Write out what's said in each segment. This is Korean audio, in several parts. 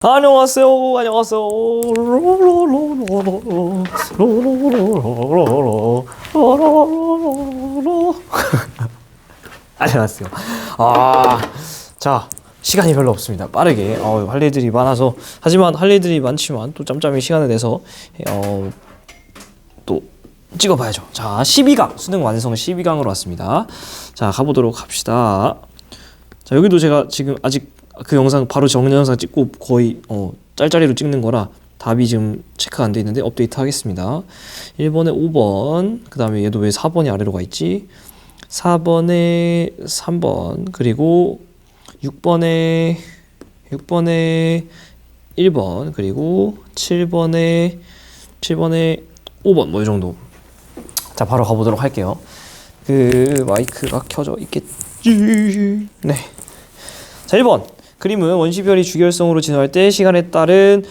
안녕하세요. 안녕하세요. 안녕하세요. 자, 시간이 별로 없습니다. 빠르게 할 일들이 많아서, 하지만 할 일들이 많지만 또 짬짬이 시간을 내서 또 찍어봐야죠. 자, 12강 수능 완성 12강으로 왔습니다. 자, 가보도록 합시다. 자, 여기도 제가 지금 아직 그 영상 바로 정리 영상 찍고 거의 짤짤이로 찍는 거라 답이 지금 체크가 안 돼 있는데 업데이트 하겠습니다. 1번에 5번, 그 다음에 얘도 왜 4번이 아래로 가 있지? 4번에 3번, 그리고 6번에 1번, 그리고 7번에 5번, 뭐 이 정도. 자, 바로 가보도록 할게요. 그 마이크가 켜져 있겠지. 네. 자, 1번. 그림은 원시별이 주기율성으로 진화할 때 시간에 따른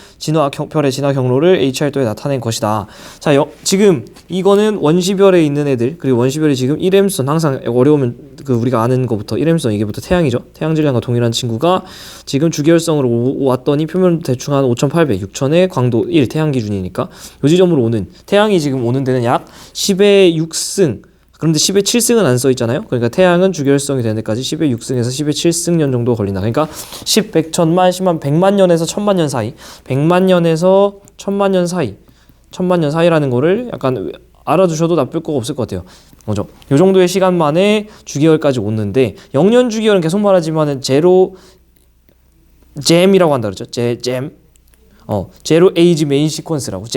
별의 진화 경로를 H활도에 나타낸 것이다. 자, 지금 이거는 원시별에 있는 애들, 그리고 원시별이 지금 일엠선, 항상 어려우면 우리가 아는 것부터 일엠선, 이게부터 태양이죠. 태양 질량과 동일한 친구가 지금 주기율성으로 왔더니 표면 대충 한 5,800, 6,000의 광도 1, 태양 기준이니까 요 지점으로 오는, 태양이 지금 오는 데는 약 10의 6승, 그런데 10의 7승은 안 써있잖아요. 그러니까 태양은 주기율성이 되는 데까지 10의 6승에서 10의 7승년 정도 걸린다. 그러니까 10, 100, 1000만, 10만, 100만 년에서 1000만 년 사이, 100만 년에서 1000만 년 사이, 1000만 년 사이라는 거를 약간 알아두셔도 나쁠 거 없을 것 같아요. 뭐죠? 요 정도의 시간 만에 주기율까지 오는데, 0년 주기율은 계속 말하지만은 제로 잼이라고 한다 그러죠. 제로 에이지 메인 시퀀스라고.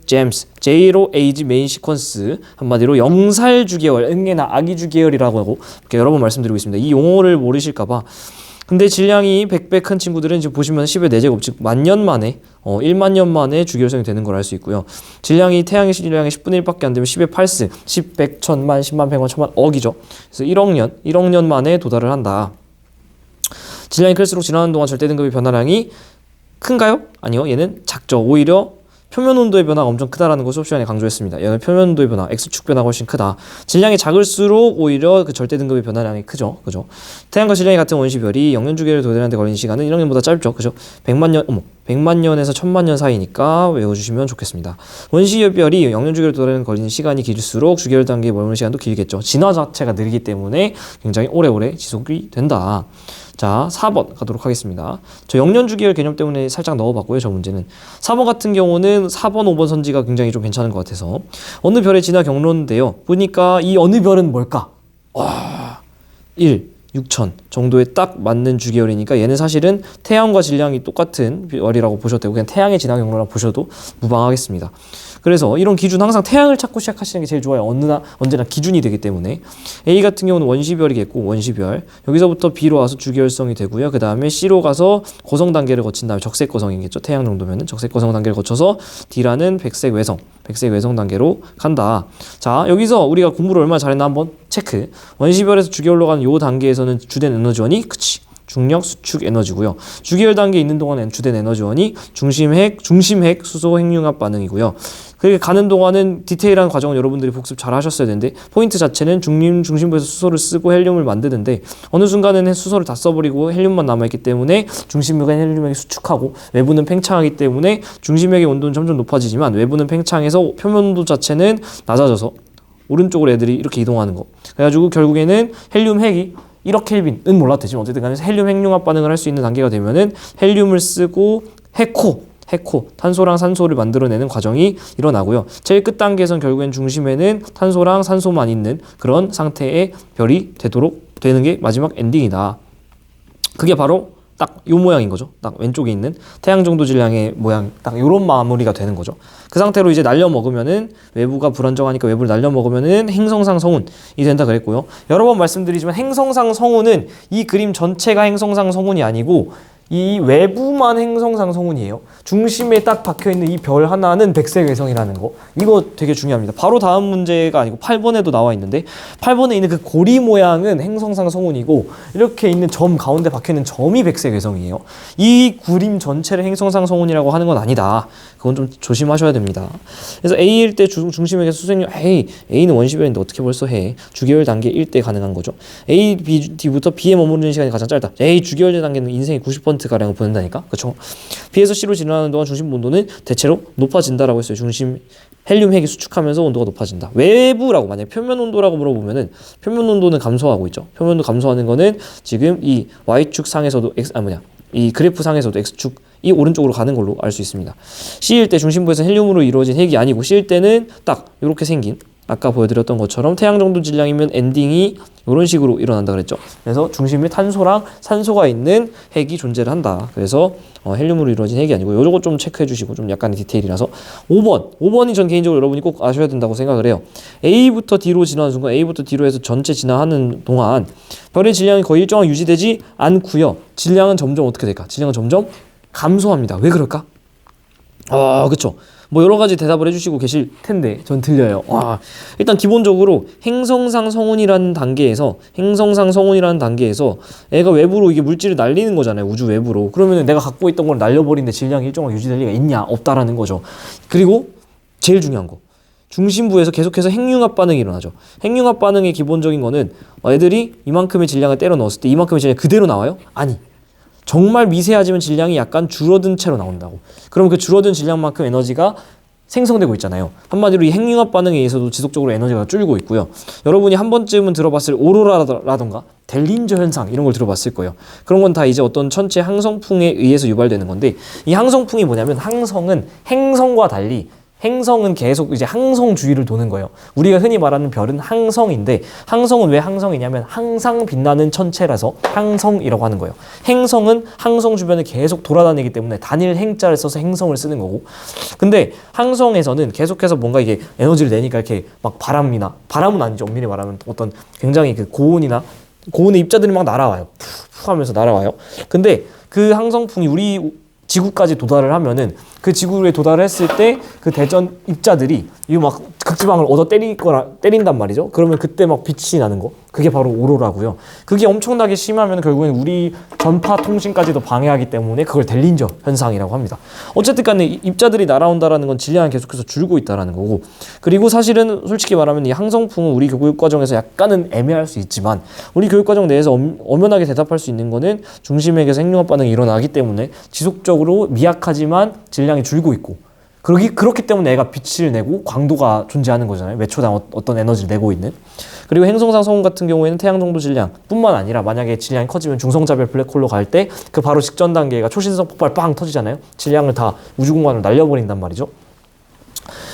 잼스, 제로 에이지 메인 시퀀스, 한마디로 0살 주계열, 응애나 아기 주계열이라고 하고 이렇게 여러 번 말씀드리고 있습니다. 이 용어를 모르실까봐. 근데 질량이 100배 큰 친구들은 지금 보시면 10의 4제곱, 즉 만년 만에 1만 년 만에 주기율성이 되는 걸 알 수 있고요. 질량이 태양의 질량의 10분의 1밖에 안 되면 10의 8승, 10, 100, 1000만, 10만, 100만, 1000만, 억이죠. 그래서 1억 년 만에 도달을 한다. 질량이 클수록 지나는 동안 절대 등급의 변화량이 큰가요? 아니요, 얘는 작죠. 오히려 표면 온도의 변화가 엄청 크다라는 것을 수업 시간에 강조했습니다. 얘는 표면 온도의 변화, X축 변화가 훨씬 크다. 질량이 작을수록 오히려 그 절대 등급의 변화량이 크죠. 그죠? 태양과 질량이 같은 원시별이 0년 주기를 도달하는 데 걸리는 시간은 1억 년보다 짧죠. 그죠? 100만 년에서 1000만 년 사이니까 외워주시면 좋겠습니다. 원시별이 0년 주기를 도달하는 데 걸리는 시간이 길수록 주기율 단계에 머무는 시간도 길겠죠. 진화 자체가 느리기 때문에 굉장히 오래오래 지속이 된다. 자, 4번 가도록 하겠습니다. 저 0년 주기율 개념 때문에 살짝 넣어봤고요. 저 문제는 4번 같은 경우는 4번, 5번 선지가 굉장히 좀 괜찮은 것 같아서, 어느 별의 진화 경로인데요. 보니까 이 어느 별은 뭘까? 1, 6천 정도에 딱 맞는 주기율이니까 얘는 사실은 태양과 질량이 똑같은 별이라고 보셔도 되고, 그냥 태양의 진화 경로라고 보셔도 무방하겠습니다. 그래서 이런 기준, 항상 태양을 찾고 시작하시는 게 제일 좋아요. 언제나 기준이 되기 때문에. A 같은 경우는 원시별이겠고, 원시별. 여기서부터 B로 와서 주기율성이 되고요. 그 다음에 C로 가서 고성 단계를 거친 다음에 적색 고성이겠죠. 태양 정도면은 적색 고성 단계를 거쳐서 D라는 백색 외성 단계로 간다. 자, 여기서 우리가 공부를 얼마나 잘했나 한번 체크. 원시별에서 주기율로 가는 요 단계에서는 주된 에너지원이 중력, 수축 에너지고요. 주기율 단계에 있는 동안엔 주된 에너지원이 중심핵, 수소 핵융합 반응이고요. 그렇게 가는 동안은 디테일한 과정은 여러분들이 복습 잘 하셨어야 되는데, 포인트 자체는 중심부에서 수소를 쓰고 헬륨을 만드는데, 어느 순간에는 수소를 다 써버리고 헬륨만 남아있기 때문에 중심핵은 헬륨핵이 수축하고, 외부는 팽창하기 때문에 중심핵의 온도는 점점 높아지지만 외부는 팽창해서 표면 온도 자체는 낮아져서 오른쪽으로 애들이 이렇게 이동하는 거. 그래가지고 결국에는 헬륨 핵이 1억 켈빈은 몰라도 되지만 어쨌든 간에 헬륨 핵융합 반응을 할 수 있는 단계가 되면은 헬륨을 쓰고 해코, 탄소랑 산소를 만들어내는 과정이 일어나고요. 제일 끝 단계에선 결국엔 중심에는 탄소랑 산소만 있는 그런 상태의 별이 되는 게 마지막 엔딩이다. 그게 바로 딱 요 모양인 거죠. 딱 왼쪽에 있는 태양 정도 질량의 모양, 딱 요런 마무리가 되는 거죠. 그 상태로 이제 날려 먹으면은, 외부가 불안정하니까 외부를 날려 먹으면은 행성상 성운이 된다 그랬고요. 여러 번 말씀드리지만 행성상 성운은 이 그림 전체가 행성상 성운이 아니고 이 외부만 행성상 성운이에요. 중심에 딱 박혀있는 이 별 하나는 백색 외성이라는 거, 이거 되게 중요합니다. 바로 다음 문제가 아니고 8번에도 나와 있는데, 8번에 있는 그 고리 모양은 행성상 성운이고, 이렇게 있는 점 가운데 박혀있는 점이 백색 외성이에요. 이 그림 전체를 행성상 성운이라고 하는 건 아니다. 그건 좀 조심하셔야 됩니다. 그래서 A일 때 중심에게 수생률, A는 원시별인데 어떻게 벌써 해? 주기율 단계 1때 가능한 거죠. A, B, D부터 B에 머무르는 시간이 가장 짧다. A 주기율 단계는 인생의 90% 10%가량을 보낸다니까. 그쵸? B에서 C로 진화하는 동안 중심 온도는 대체로 높아진다라고 했어요. 중심 헬륨 핵이 수축하면서 온도가 높아진다. 외부라고 만약에 표면 온도라고 물어보면은 표면 온도는 감소하고 있죠. 표면 온도 감소하는 거는 지금 이 Y축 상에서도 이 그래프 상에서도 X축이 오른쪽으로 가는 걸로 알 수 있습니다. C일 때 중심부에서 헬륨으로 이루어진 핵이 아니고 C일 때는 딱 이렇게 생긴 아까 보여드렸던 것처럼 태양 정도 질량이면 엔딩이 이런 식으로 일어난다 그랬죠. 그래서 중심에 탄소랑 산소가 있는 핵이 존재를 한다. 그래서 헬륨으로 이루어진 핵이 아니고 요거 좀 체크해 주시고 좀 약간의 디테일이라서 5번이 전 개인적으로 여러분이 꼭 아셔야 된다고 생각을 해요. A부터 D로 진화하는 순간 A부터 D로 해서 전체 진화하는 동안 별의 질량이 거의 일정하게 유지되지 않고요. 질량은 점점 어떻게 될까? 질량은 점점 감소합니다. 왜 그럴까? 그쵸. 뭐 여러 가지 대답을 해주시고 계실 텐데 전 들려요. 일단 기본적으로 행성상 성운이라는 단계에서 애가 외부로 이게 물질을 날리는 거잖아요. 우주 외부로. 그러면 내가 갖고 있던 걸 날려버리는데 질량이 일정하게 유지될 리가 있냐? 없다라는 거죠. 그리고 제일 중요한 거. 중심부에서 계속해서 핵융합 반응이 일어나죠. 핵융합 반응의 기본적인 거는 애들이 이만큼의 질량을 때려 넣었을 때 이만큼의 질량이 그대로 나와요? 아니. 정말 미세하지만 질량이 약간 줄어든 채로 나온다고. 그럼 그 줄어든 질량만큼 에너지가 생성되고 있잖아요. 한마디로 이 핵융합 반응에 의해서도 지속적으로 에너지가 줄고 있고요. 여러분이 한 번쯤은 들어봤을 오로라라던가 델린저 현상 이런 걸 들어봤을 거예요. 그런 건 다 이제 어떤 천체 항성풍에 의해서 유발되는 건데 이 항성풍이 뭐냐면 항성은 행성과 달리 행성은 계속 이제 항성 주위를 도는 거예요. 우리가 흔히 말하는 별은 항성인데 항성은 왜 항성이냐면 항상 빛나는 천체라서 항성이라고 하는 거예요. 행성은 항성 주변을 계속 돌아다니기 때문에 단일 행자를 써서 행성을 쓰는 거고 근데 항성에서는 계속해서 뭔가 이게 에너지를 내니까 이렇게 막 바람은 아니죠. 엄밀히 말하면 어떤 굉장히 그 고온의 입자들이 막 날아와요. 푹 하면서 날아와요. 근데 그 항성풍이 우리 지구까지 도달을 하면은 그 지구에 도달을 했을 때 그 대전 입자들이 이거 막 극지방을 얻어 때린단 말이죠. 그러면 그때 막 빛이 나는 거. 그게 바로 오로라고요. 그게 엄청나게 심하면 결국엔 우리 전파 통신까지도 방해하기 때문에 그걸 델린저 현상이라고 합니다. 어쨌든 간에 입자들이 날아온다라는 건 질량이 계속해서 줄고 있다라는 거고 그리고 사실은 솔직히 말하면 이 항성풍은 우리 교육과정에서 약간은 애매할 수 있지만 우리 교육과정 내에서 엄연하게 대답할 수 있는 거는 중심핵에서 핵융합 반응이 일어나기 때문에 지속적으로 미약하지만 질량이 줄고 있고 그렇기 때문에 애가 빛을 내고 광도가 존재하는 거잖아요. 몇 초당 어떤 에너지를 내고 있는. 그리고 행성상 성운 같은 경우에는 태양 정도 질량 뿐만 아니라 만약에 질량이 커지면 중성자별 블랙홀로 갈 때 그 바로 직전 단계가 초신성 폭발 빵 터지잖아요. 질량을 다 우주 공간으로 날려버린단 말이죠.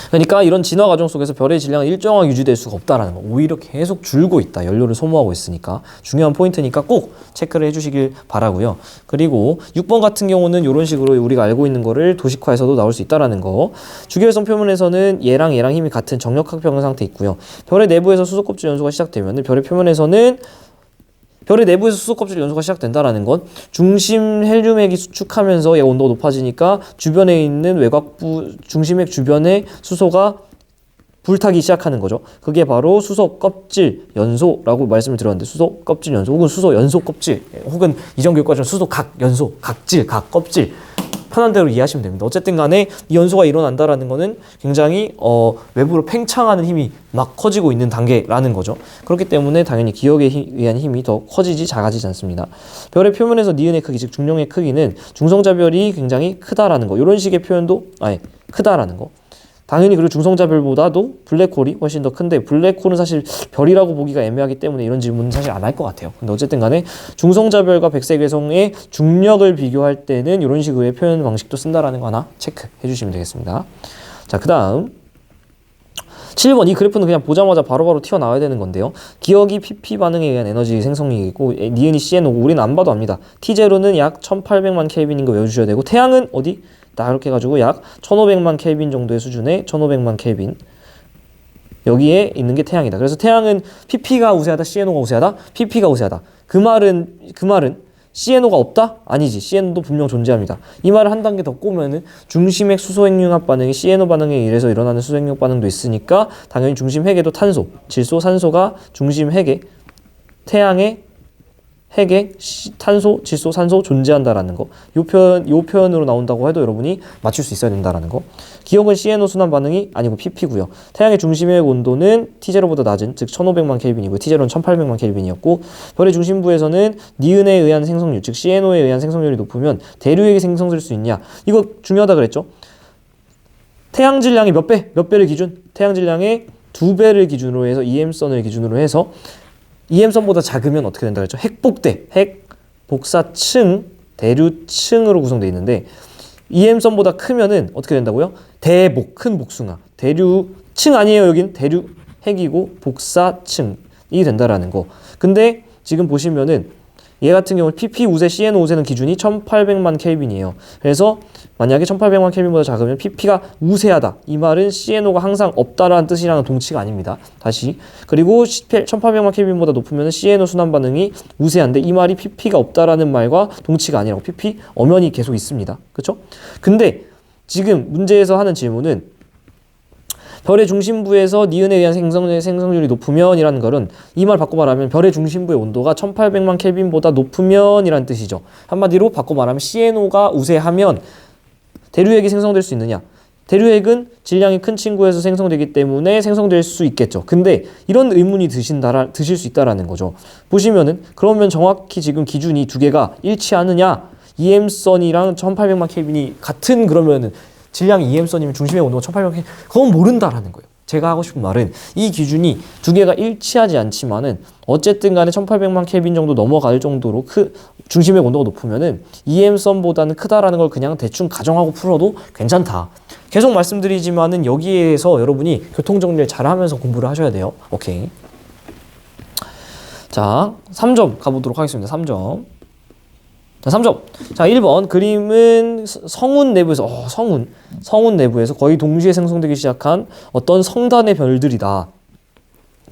그러니까 이런 진화 과정 속에서 별의 질량은 일정하게 유지될 수가 없다라는 거. 오히려 계속 줄고 있다. 연료를 소모하고 있으니까. 중요한 포인트니까 꼭 체크를 해주시길 바라고요. 그리고 6번 같은 경우는 이런 식으로 우리가 알고 있는 거를 도식화해서도 나올 수 있다라는 거. 주기율성 표면에서는 얘랑 힘이 같은 정력학평 상태 있고요. 별의 내부에서 수소 껍질 연소가 시작되면 별의 표면에서는 별의 내부에서 수소 껍질 연소가 시작된다라는 건 중심 헬륨핵이 수축하면서 온도가 높아지니까 주변에 있는 외곽부 중심핵 주변에 수소가 불타기 시작하는 거죠. 그게 바로 수소 껍질 연소라고 말씀을 드렸는데 수소 껍질 연소 혹은 수소 연소 껍질 혹은 이전 교육과정 수소 각 연소 각질 각 껍질 편한 대로 이해하시면 됩니다. 어쨌든 간에 이 연소가 일어난다라는 거는 굉장히 외부로 팽창하는 힘이 막 커지고 있는 단계라는 거죠. 그렇기 때문에 당연히 기억에 의한 힘이 더 커지지 작아지지 않습니다. 별의 표면에서 니은의 크기, 즉 중력의 크기는 중성자별이 굉장히 크다라는 거. 이런 식의 표현도 크다라는 거. 당연히 그리고 중성자별보다도 블랙홀이 훨씬 더 큰데 블랙홀은 사실 별이라고 보기가 애매하기 때문에 이런 질문은 사실 안 할 것 같아요. 근데 어쨌든 간에 중성자별과 백색외성의 중력을 비교할 때는 이런 식의 표현 방식도 쓴다라는 거 하나 체크해 주시면 되겠습니다. 자, 그 다음 7번 이 그래프는 그냥 보자마자 바로바로 튀어나와야 되는 건데요. 기억이 PP 반응에 의한 에너지 생성이고 니은이 CNO고 우리는 안 봐도 압니다. T0는 약 1800만 켈빈인 거 외워주셔야 되고 태양은 어디? 딱 이렇게 해가지고 약 1500만 켈빈 정도의 수준의 1500만 켈빈 여기에 있는 게 태양이다. 그래서 태양은 PP가 우세하다, CNO가 우세하다? PP가 우세하다. 그 말은 CNO가 없다? 아니지. CNO도 분명 존재합니다. 이 말을 한 단계 더 꼬면은 중심핵 수소핵융합 반응이 CNO 반응에 의해서 일어나는 수소핵융합 반응도 있으니까 당연히 중심핵에도 탄소, 질소, 산소가 중심핵에 태양의 핵에 탄소, 질소, 산소 존재한다라는 거. 요 표현으로 나온다고 해도 여러분이 맞출 수 있어야 된다라는 거. 기억은 CNO 순환 반응이 아니고 pp고요. 태양의 중심의 온도는 T0보다 낮은 즉 1500만 켈빈이고 T0는 1800만 켈빈이었고 별의 중심부에서는 니은에 의한 생성률 즉 CNO에 의한 생성률이 높으면 대류액이 생성될 수 있냐. 이거 중요하다 그랬죠. 태양 질량이 몇 배를 기준? 태양 질량의 2배를 기준으로 해서 EM선을 기준으로 해서 EM선보다 작으면 어떻게 된다 그랬죠? 핵복대, 핵복사층, 대류층으로 구성되어 있는데 EM선보다 크면은 어떻게 된다고요? 대복, 큰 복숭아. 대류층 아니에요, 여긴. 대류 핵이고 복사층이 된다라는 거. 근데 지금 보시면은 얘 같은 경우 PP 우세, CN 우세는 기준이 1800만 켈빈이에요. 그래서 만약에 1800만 켈빈보다 작으면 PP가 우세하다. 이 말은 CNO가 항상 없다라는 뜻이랑은 동치가 아닙니다. 다시. 그리고 1800만 켈빈보다 높으면 CNO 순환 반응이 우세한데 이 말이 PP가 없다라는 말과 동치가 아니라고. PP 엄연히 계속 있습니다. 그렇죠? 근데 지금 문제에서 하는 질문은 별의 중심부에서 니은에 의한 생성률이 높으면 이라는 것은 이 말 바꿔 말하면 별의 중심부의 온도가 1800만 켈빈보다 높으면 이라는 뜻이죠. 한마디로 바꿔 말하면 CNO가 우세하면 대류액이 생성될 수 있느냐. 대류액은 질량이 큰 친구에서 생성되기 때문에 생성될 수 있겠죠. 근데 이런 의문이 드실 수 있다라는 거죠. 보시면은 그러면 정확히 지금 기준이 두 개가 일치하느냐. EM선이랑 1800만 켈빈이 같은 그러면은 질량이 EM선이면 중심의 온도가 1800만 켈빈 그건 모른다라는 거예요. 제가 하고 싶은 말은 이 기준이 두 개가 일치하지 않지만은 어쨌든 간에 1800만 켈빈 정도 넘어갈 정도로 중심의 온도가 높으면은 EM선보다는 크다라는 걸 그냥 대충 가정하고 풀어도 괜찮다. 계속 말씀드리지만은 여기에서 여러분이 교통정리를 잘하면서 공부를 하셔야 돼요. 오케이. 자, 3점 가보도록 하겠습니다. 3점. 자, 3점. 자, 1번. 그림은 성운 내부에서, 성운 내부에서 거의 동시에 생성되기 시작한 어떤 성단의 별들이다.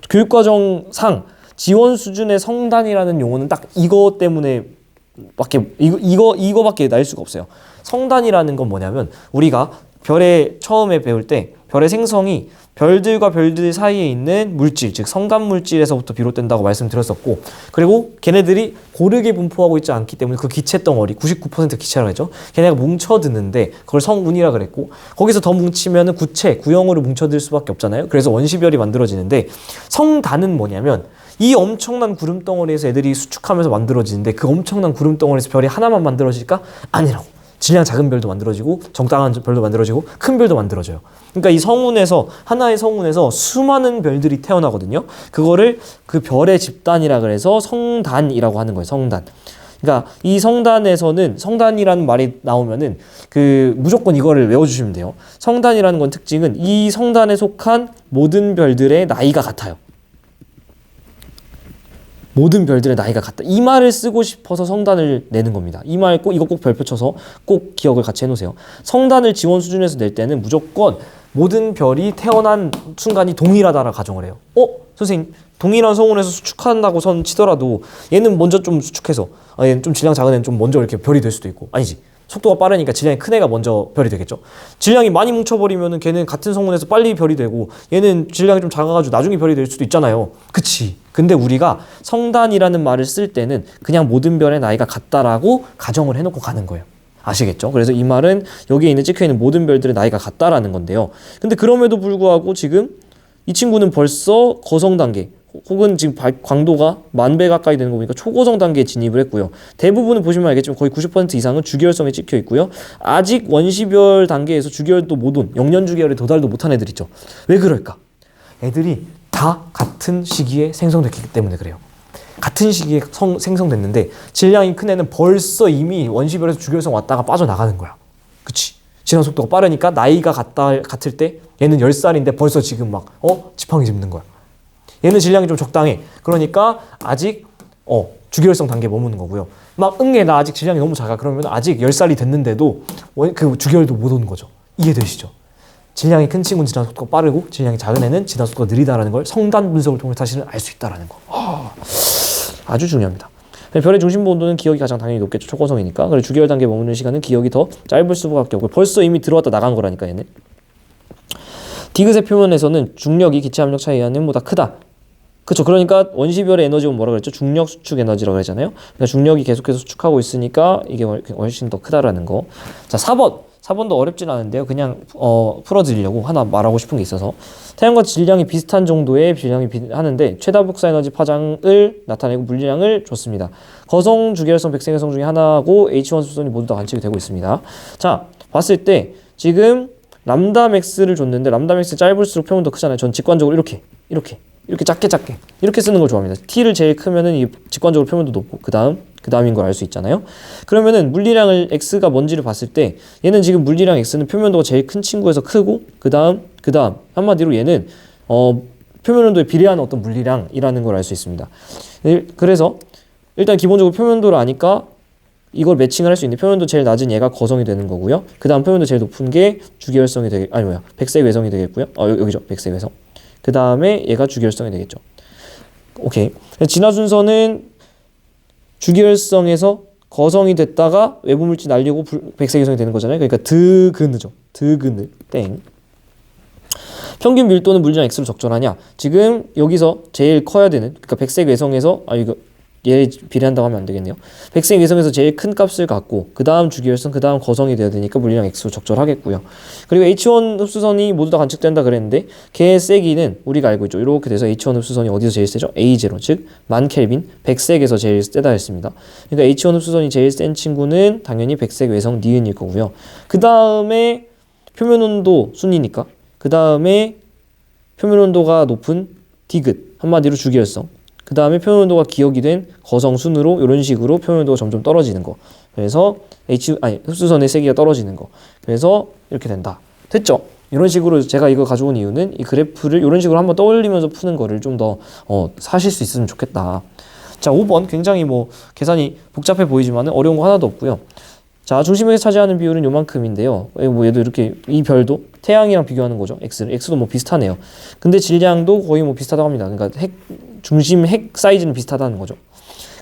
교육과정상 지원 수준의 성단이라는 용어는 딱 이거 때문에 이거밖에 날 수가 없어요. 성단이라는 건 뭐냐면 우리가 별에 처음에 배울 때 별의 생성이 별들과 별들 사이에 있는 물질, 즉 성단 물질에서부터 비롯된다고 말씀드렸었고, 그리고 걔네들이 고르게 분포하고 있지 않기 때문에 그 기체 덩어리, 99% 기체라고 했죠. 걔네가 뭉쳐드는데 그걸 성운이라 그랬고, 거기서 더 뭉치면은 구형으로 뭉쳐들 수밖에 없잖아요. 그래서 원시별이 만들어지는데, 성단은 뭐냐면 이 엄청난 구름덩어리에서 애들이 수축하면서 만들어지는데 그 엄청난 구름덩어리에서 별이 하나만 만들어질까? 아니라고. 질량 작은 별도 만들어지고 적당한 별도 만들어지고 큰 별도 만들어져요. 그러니까 이 성운에서 하나의 성운에서 수많은 별들이 태어나거든요. 그거를 그 별의 집단이라 그래서 성단이라고 하는 거예요. 성단. 그러니까 이 성단에서는 성단이라는 말이 나오면은 무조건 이거를 외워주시면 돼요. 성단이라는 건 특징은 이 성단에 속한 모든 별들의 나이가 같아요. 모든 별들의 나이가 같다. 이 말을 쓰고 싶어서 성단을 내는 겁니다. 이 말 이거 꼭 별표 쳐서 꼭 기억을 같이 해놓으세요. 성단을 지원 수준에서 낼 때는 무조건 모든 별이 태어난 순간이 동일하다라 가정을 해요. 선생님, 동일한 성운에서 수축한다고 선 치더라도 얘는 먼저 좀 수축해서 얘는 좀 질량 작은 애는 좀 먼저 이렇게 별이 될 수도 있고. 아니지. 속도가 빠르니까 질량이 큰 애가 먼저 별이 되겠죠. 질량이 많이 뭉쳐버리면은 걔는 같은 성운에서 빨리 별이 되고 얘는 질량이 좀 작아가지고 나중에 별이 될 수도 있잖아요. 그치? 근데 우리가 성단이라는 말을 쓸 때는 그냥 모든 별의 나이가 같다라고 가정을 해놓고 가는 거예요. 아시겠죠? 그래서 이 말은 여기에 찍혀있는 모든 별들의 나이가 같다라는 건데요. 근데 그럼에도 불구하고 지금 이 친구는 벌써 거성 단계 혹은 지금 광도가 10,000배 가까이 되는 거 보니까 초고성 단계에 진입을 했고요. 대부분은 보시면 알겠지만 거의 90% 이상은 주기율성에 찍혀 있고요. 아직 원시별 단계에서 주기율도 못 온, 영년 주기율에 도달도 못한 애들 있죠. 왜 그럴까? 애들이 다 같은 시기에 생성됐기 때문에 그래요. 같은 시기에 생성됐는데 질량이 큰 애는 벌써 이미 원시별에서 주기율성 왔다가 빠져나가는 거야. 그치? 진화 속도가 빠르니까 나이가 같을 때 얘는 10살인데 벌써 지금 지팡이 짚는 거야. 얘는 질량이 좀 적당해. 그러니까 아직 주기율성 단계에 머무는 거고요. 나 아직 질량이 너무 작아. 그러면 아직 10살이 됐는데도 그 주기율도 못 오는 거죠. 이해되시죠? 질량이 큰 친구는 진화 속도가 빠르고 질량이 작은 애는 진화 속도가 느리다라는 걸 성단 분석을 통해 사실은 알 수 있다라는 거. 아주 중요합니다. 별의 중심부 온도는 기억이 가장 당연히 높겠죠. 초고성이니까. 그리고 주기율 단계에 머무는 시간은 기억이 더 짧을 수밖에 없고 벌써 이미 들어왔다 나간 거라니까 얘네. 디귿의 표면에서는 중력이 기체 압력 차이에 의한 힘보다 크다. 그쵸. 그러니까 원시별의 에너지는 뭐라 그랬죠? 중력 수축 에너지라고 그랬잖아요. 그러니까 중력이 계속해서 수축하고 있으니까 이게 훨씬 더 크다라는 거. 자, 4번도 어렵진 않은데요. 그냥 풀어드리려고 하나 말하고 싶은 게 있어서 태양과 질량이 비슷한 정도의 질량이 하는데 최다 복사 에너지 파장을 나타내고 물리량을 줬습니다. 거성 주계열성 백색외성 중에 하나고 H1 수선이 모두 다 관측이 되고 있습니다. 자, 봤을 때 지금 람다 맥스를 줬는데 람다 맥스 짧을수록 표면 더 크잖아요. 전 직관적으로 이렇게 작게 이렇게 쓰는 걸 좋아합니다. T를 제일 크면은 이 직관적으로 표면도 높고 그다음인 걸 알 수 있잖아요. 그러면은 물리량을 X가 뭔지를 봤을 때 얘는 지금 물리량 X는 표면도가 제일 큰 친구에서 크고 그다음 한마디로 얘는 표면 온도에 비례하는 어떤 물리량이라는 걸 알 수 있습니다. 그래서 일단 기본적으로 표면도를 아니까 이걸 매칭을 할 수 있는데 표면도 제일 낮은 얘가 거성이 되는 거고요. 그다음 표면도 제일 높은 게 주계열성이 백색 외성이 되겠고요. 여기죠. 백색 외성. 그 다음에 얘가 주계열성이 되겠죠. 오케이. 진화 순서는 주계열성에서 거성이 됐다가 외부 물질 날리고 백색외성이 되는 거잖아요. 그러니까 드그느죠. 드그느 땡. 평균 밀도는 물리량 X로 적절하냐? 지금 여기서 제일 커야 되는 그러니까 백색외성에서 이거 얘 비례한다고 하면 안 되겠네요. 백색 외성에서 제일 큰 값을 갖고 그 다음 주기열성, 그 다음 거성이 되어야 되니까 물리량 X로 적절하겠고요. 그리고 H1 흡수선이 모두 다 관측된다 그랬는데 걔의 세기는 우리가 알고 있죠. 이렇게 돼서 H1 흡수선이 어디서 제일 세죠? A0, 즉 1000켈빈, 백색에서 제일 세다 했습니다. 그러니까 H1 흡수선이 제일 센 친구는 당연히 백색 외성 니은일 거고요. 그 다음에 표면 온도 순이니까 그 다음에 표면 온도가 높은 디귿, 한마디로 주기열성. 그 다음에 표면 온도가 기억이 된 거성 순으로 이런 식으로 표면 온도가 점점 떨어지는 거. 그래서 흡수선의 세기가 떨어지는 거. 그래서 이렇게 된다. 됐죠? 이런 식으로 제가 이거 가져온 이유는 이 그래프를 이런 식으로 한번 떠올리면서 푸는 거를 좀 더 사실 수 있으면 좋겠다. 자, 5번 굉장히 계산이 복잡해 보이지만 어려운 거 하나도 없고요. 자, 중심에서 차지하는 비율은 요만큼인데요. 얘도 이렇게 이 별도 태양이랑 비교하는 거죠. X도 비슷하네요. 근데 질량도 거의 비슷하다고 합니다. 그러니까 중심 핵 사이즈는 비슷하다는 거죠.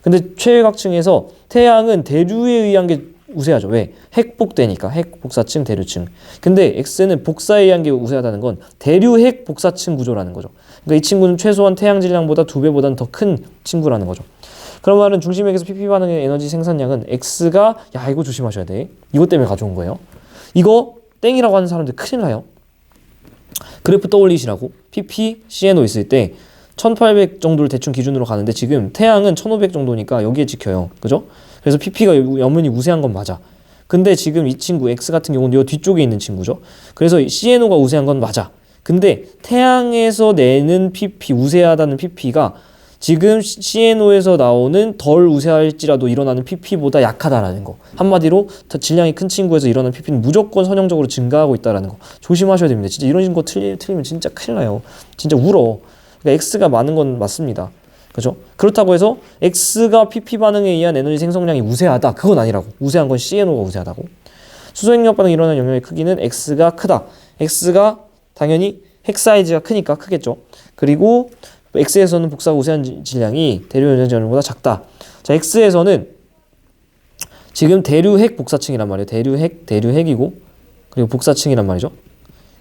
근데 최외곽층에서 태양은 대류에 의한 게 우세하죠. 왜? 핵복대니까. 핵복사층, 대류층. 근데 X는 복사에 의한 게 우세하다는 건 대류 핵 복사층 구조라는 거죠. 그러니까 이 친구는 최소한 태양 질량보다 2배보다는 더 큰 친구라는 거죠. 그런 말은 중심핵에서 PP 반응의 에너지 생산량은 X가 이거 조심하셔야 돼. 이것 때문에 가져온 거예요. 이거 땡이라고 하는 사람들 큰일 나요. 그래프 떠올리시라고. PP, CNO 있을 때 1800 정도를 대충 기준으로 가는데 지금 태양은 1500 정도니까 여기에 찍혀요. 그죠? 그래서 PP가 염원이 우세한 건 맞아. 근데 지금 이 친구 X 같은 경우는 이 뒤쪽에 있는 친구죠. 그래서 CNO가 우세한 건 맞아. 근데 태양에서 내는 PP, 우세하다는 PP가 지금 CNO에서 나오는 덜 우세할지라도 일어나는 PP보다 약하다라는 거. 한마디로 더 질량이 큰 친구에서 일어나는 PP는 무조건 선형적으로 증가하고 있다라는 거. 조심하셔야 됩니다. 진짜 이런 거 틀리면 진짜 큰일 나요. 진짜 울어. 그러니까 X가 많은 건 맞습니다. 그죠? 그렇다고 해서 X가 PP 반응에 의한 에너지 생성량이 우세하다. 그건 아니라고. 우세한 건 CNO가 우세하다고. 수소핵력 반응이 일어나는 영역의 크기는 X가 크다. X가 당연히 핵 사이즈가 크니까 크겠죠. 그리고 X에서는 복사가 우세한 질량이 대류 연장질량보다 작다. 자, X에서는 지금 대류핵 복사층이란 말이에요. 대류핵이고 그리고 복사층이란 말이죠.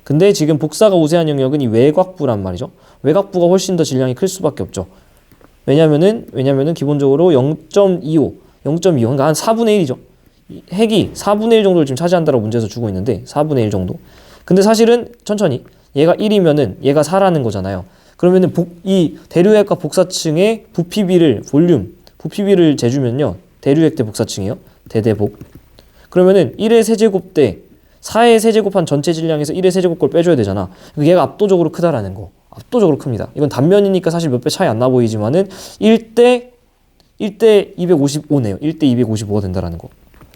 근데 지금 복사가 우세한 영역은 이 외곽부란 말이죠. 외곽부가 훨씬 더 질량이 클 수밖에 없죠. 왜냐면은 기본적으로 0.25 그러니까 한 4분의 1이죠. 핵이 4분의 1 정도를 지금 차지한다라고 문제에서 주고 있는데 4분의 1 정도. 근데 사실은 천천히 얘가 1이면은 얘가 4라는 거잖아요. 그러면은 이 대류핵과 복사층의 부피비를 재주면요. 대류핵 대 복사층이요. 대대복. 그러면은 1의 세제곱 대 4의 세제곱한 전체 질량에서 1의 세제곱 걸 빼줘야 되잖아. 얘가 압도적으로 크다라는 거. 압도적으로 큽니다. 이건 단면이니까 사실 몇 배 차이 안 나 보이지만은 1대 255네요. 1대 255가 된다라는 거.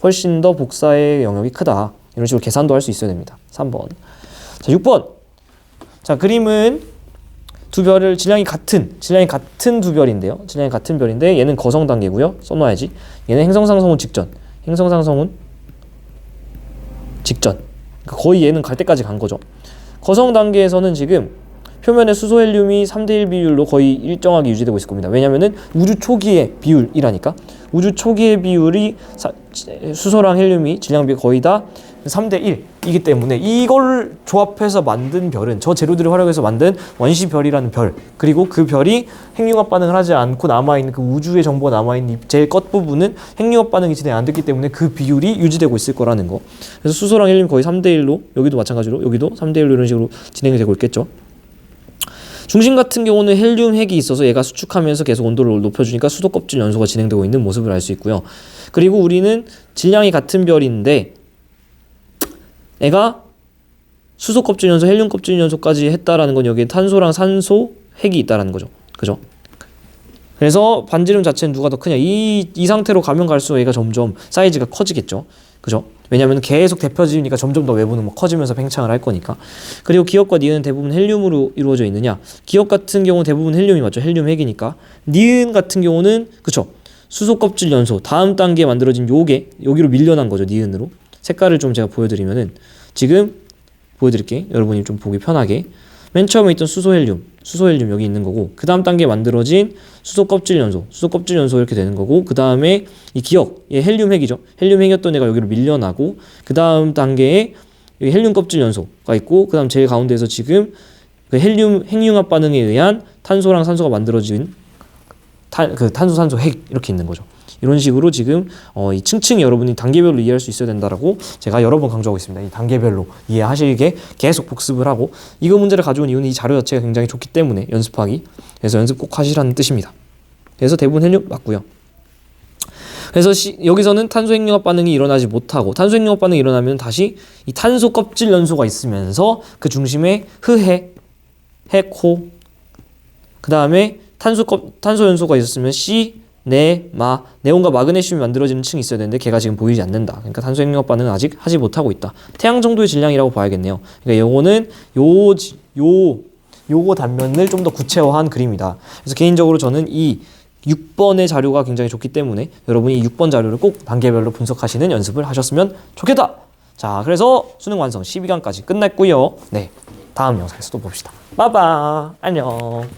훨씬 더 복사의 영역이 크다. 이런 식으로 계산도 할 수 있어야 됩니다. 3번. 자, 6번. 자, 그림은 두 별을 질량이 같은 두 별인데요. 질량이 같은 별인데 얘는 거성 단계고요. 써놔야지. 얘는 행성상승 직전. 그러니까 거의 얘는 갈 때까지 간 거죠. 거성 단계에서는 지금 표면의 수소 헬륨이 3대1 비율로 거의 일정하게 유지되고 있을 겁니다. 왜냐면은 우주 초기의 비율이라니까. 우주 초기의 비율이 수소랑 헬륨이 질량 비 거의 다 3대 1이기 때문에 이걸 조합해서 만든 별은 저 재료들을 활용해서 만든 원시별이라는 별, 그리고 그 별이 핵융합 반응을 하지 않고 남아있는 그 우주의 정보가 남아있는 제일 끝부분은 핵융합 반응이 진행 안 됐기 때문에 그 비율이 유지되고 있을 거라는 거. 그래서 수소랑 헬륨 거의 3대 1로, 여기도 마찬가지로 여기도 3대 1로 이런 식으로 진행이 되고 있겠죠. 중심 같은 경우는 헬륨 핵이 있어서 얘가 수축하면서 계속 온도를 높여주니까 수소 껍질 연소가 진행되고 있는 모습을 알 수 있고요. 그리고 우리는 질량이 같은 별인데 얘가 수소 껍질 연소, 헬륨 껍질 연소까지 했다라는 건 여기에 탄소랑 산소 핵이 있다라는 거죠. 그죠? 그래서 반지름 자체는 누가 더 크냐? 이 상태로 가면 갈수록 얘가 점점 사이즈가 커지겠죠. 그죠? 왜냐면 계속 데펴지니까 점점 더 외부는 뭐 커지면서 팽창을 할 거니까. 그리고 기역과 니은은 대부분 헬륨으로 이루어져 있느냐? 기역 같은 경우는 대부분 헬륨이 맞죠. 헬륨 핵이니까. 니은 같은 경우는 그쵸? 수소 껍질 연소 다음 단계에 만들어진 요게 여기로 밀려난 거죠. 니은으로. 색깔을 좀 제가 보여드리면은 지금 보여드릴게. 여러분이 좀 보기 편하게. 맨 처음에 있던 수소 헬륨 여기 있는 거고, 그 다음 단계에 만들어진 수소 껍질 연소 이렇게 되는 거고, 그 다음에 이 기역, 얘 헬륨 핵이죠. 헬륨 핵이었던 애가 여기로 밀려나고, 그 다음 단계에 여기 헬륨 껍질 연소가 있고, 그 다음 제일 가운데에서 지금 그 헬륨 핵융합 반응에 의한 탄소랑 산소가 만들어진 탄소 산소 핵 이렇게 있는 거죠. 이런 식으로 지금 이 층층이 여러분이 단계별로 이해할 수 있어야 된다라고 제가 여러 번 강조하고 있습니다. 이 단계별로 이해하시게 계속 복습을 하고, 이거 문제를 가져온 이유는 이 자료 자체가 굉장히 좋기 때문에 연습하기. 그래서 연습 꼭 하시라는 뜻입니다. 그래서 대부분 헬륨 맞고요. 그래서 여기서는 탄소 핵융합 반응이 일어나지 못하고, 탄소 핵융합 반응이 일어나면 다시 이 탄소 껍질 연소가 있으면서 그 중심에 흐핵, 핵호, 그 다음에 탄소 연소가 있었으면 네온과 마그네슘이 만들어지는 층이 있어야 되는데 걔가 지금 보이지 않는다. 그러니까 탄소 핵융합 반응은 아직 하지 못하고 있다. 태양 정도의 질량이라고 봐야겠네요. 그러니까 요거는 요거 단면을 좀 더 구체화한 그림이다. 그래서 개인적으로 저는 이 6번의 자료가 굉장히 좋기 때문에 여러분이 이 6번 자료를 꼭 단계별로 분석하시는 연습을 하셨으면 좋겠다. 자, 그래서 수능 완성 12강까지 끝났고요. 네, 다음 영상에서 또 봅시다. 빠바 안녕.